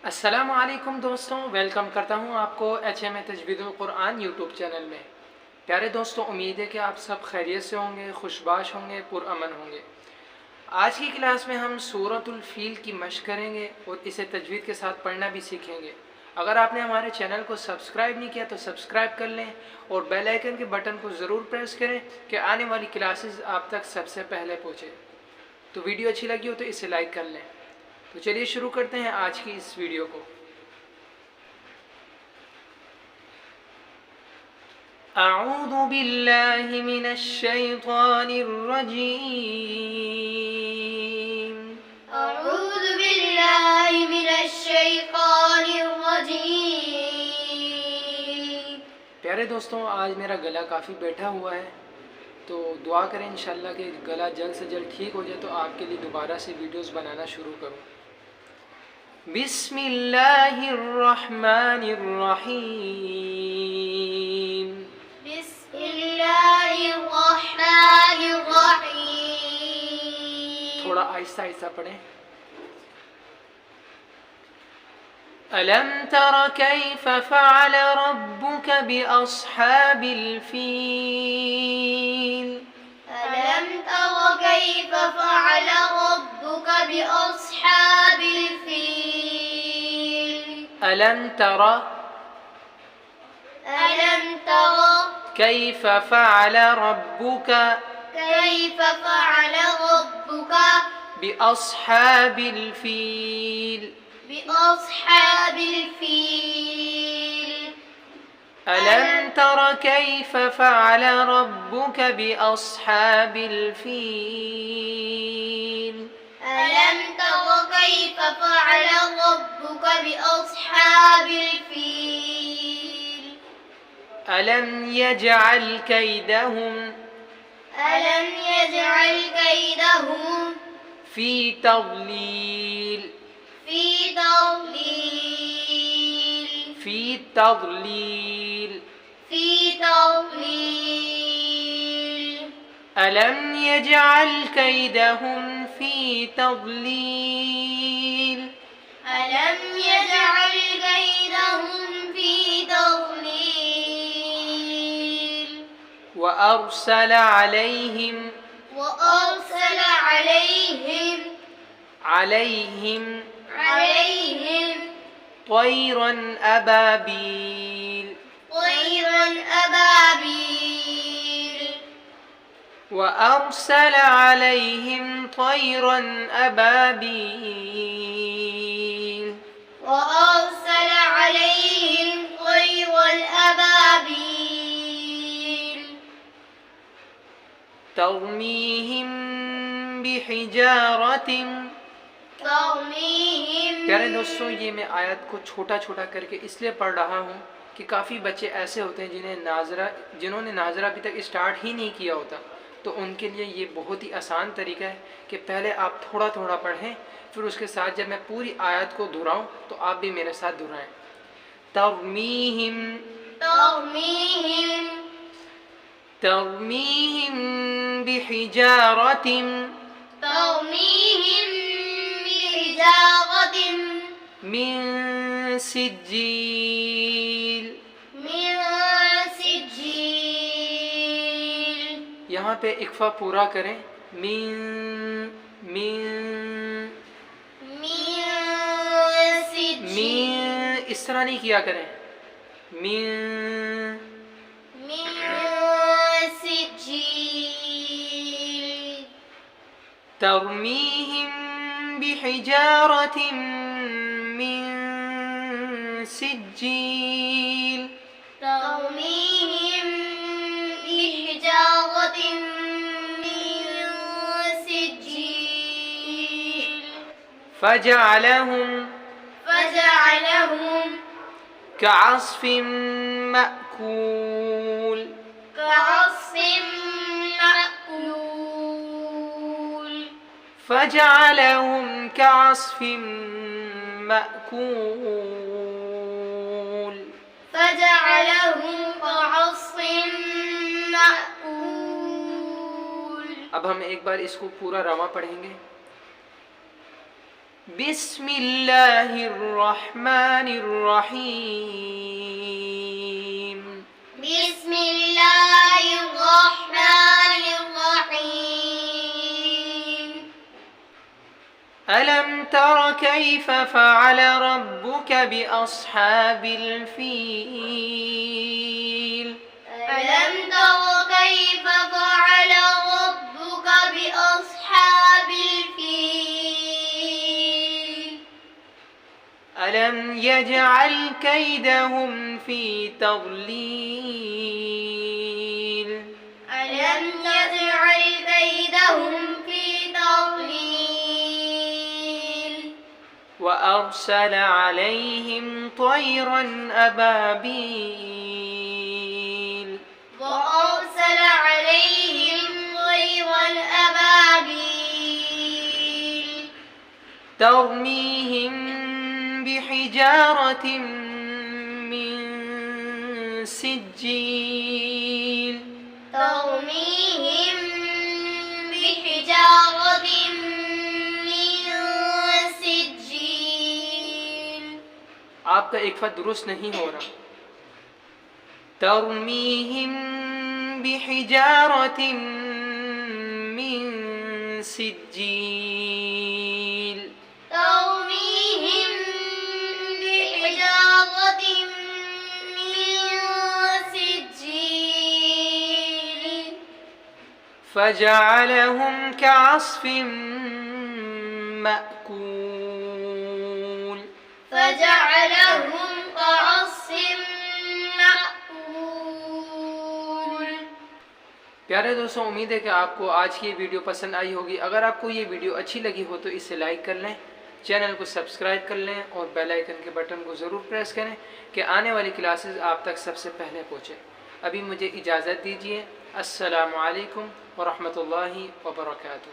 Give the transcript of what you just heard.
السلام علیکم دوستوں، ویلکم کرتا ہوں آپ کو ایچ ایم تجوید القرآن یوٹیوب چینل میں۔ پیارے دوستوں، امید ہے کہ آپ سب خیریت سے ہوں گے، خوشباش ہوں گے، پرامن ہوں گے۔ آج کی کلاس میں ہم سورۃ الفیل کی مشق کریں گے اور اسے تجوید کے ساتھ پڑھنا بھی سیکھیں گے۔ اگر آپ نے ہمارے چینل کو سبسکرائب نہیں کیا تو سبسکرائب کر لیں اور بیل آئیکن کے بٹن کو ضرور پریس کریں کہ آنے والی کلاسز آپ تک سب سے پہلے پہنچے۔ تو ویڈیو اچھی لگی ہو تو اسے لائک کر لیں۔ تو چلیے شروع کرتے ہیں آج کی اس ویڈیو کو۔ اعوذ باللہ من الشیطان الرجیم۔ اعوذ باللہ من الشیطان الرجیم۔ پیارے دوستوں، آج میرا گلا کافی بیٹھا ہوا ہے، تو دعا کریں انشاءاللہ کہ گلا جلد سے جلد ٹھیک ہو جائے تو آپ کے لیے دوبارہ سے ویڈیوز بنانا شروع کروں۔ بسم اللہ الرحمن الرحیم۔ بسم اللہ الرحمن الرحیم۔ تھوڑا آہستہ آہستہ پڑھیں۔ ألم تر كيف فعل ربك بأصحاب الفيل؟ ألم تر كيف فعل ربك بأصحاب الفيل؟ ألم تر كيف فعل ربك بأصحاب الفيل؟ ألم تر كيف فعل ربك بأصحاب الفيل؟ ألم تر كيف فعل ربك بأصحاب الفيل؟ ألم يجعل كيدهم في تضليل؟ ألم يجعل كيدهم في تضليل؟ ألم يجعل كيدهم في تضليل؟ وأرسل عليهم طيرا أبابيل؟ وأرسل عليهم طيرا أبابيل ترميهم بحجارة۔ پیارے دوستوں، یہ میں آیت کو چھوٹا چھوٹا کر کے اس لیے پڑھ رہا ہوں کہ کافی بچے ایسے ہوتے ہیں جنہوں نے ناظرہ ابھی تک اسٹارٹ ہی نہیں کیا ہوتا، تو ان کے لیے یہ بہت ہی آسان طریقہ ہے کہ پہلے آپ تھوڑا تھوڑا پڑھیں، پھر اس کے ساتھ جب میں پوری آیت کو دہراؤں تو آپ بھی میرے ساتھ دہرائیں۔ ترميهم بحجارة من سجيل۔ یہاں پہ اقفا پورا کریں۔ من اس طرح نہیں کیا کریں۔ من ترميهم بحجارة من سجيل فجعلهم كعصف مأكول۔ فجعلهم كعصف مأكول۔ اب ہم ایک بار اس کو پورا رواں پڑھیں گے۔ बिस्मिल्लाहिर्रहमानिर्रहीम। बिस्मिल्लाहिर्रहमानिर्रहीम। अलम तर कैफ फ़अल रब्बुक बिअस्हाबिल फ़ील। ألم تر كيف فعل ربك بأصحاب الفيل؟ अलम यजअल कैदहुम फ़ी तضलील। ألم يجعل كيدهم في تضليل؟ وأرسل عليهم طيرا أبابيل وأرسل عليهم طيرا أبابيل ترميهم بحجارة من سجيل. ترميهم بحجارة من سجيل. आपका एक फत दुरुस्त नहीं हो रहा। तरमीहिम बिहिजारतिन मिन सिज्जील। ترميهم بحجارة من سجيل فجعلهم كعصف مأكول. فجعلهم كعصف مأكول. प्यारे दोस्तों, उम्मीद है कि आपको आज की ये वीडियो पसंद आई होगी। अगर आपको ये वीडियो अच्छी लगी हो तो इसे लाइक कर लें, चैनल को सब्सक्राइब कर लें और बेल आइकन के बटन को ज़रूर प्रेस करें कि आने वाली क्लासेस आप तक सबसे पहले पहुँचे। अभी मुझे इजाज़त दीजिए। अस्सलामु अलैकुम व रहमतुल्लाहि व बरकातुहू।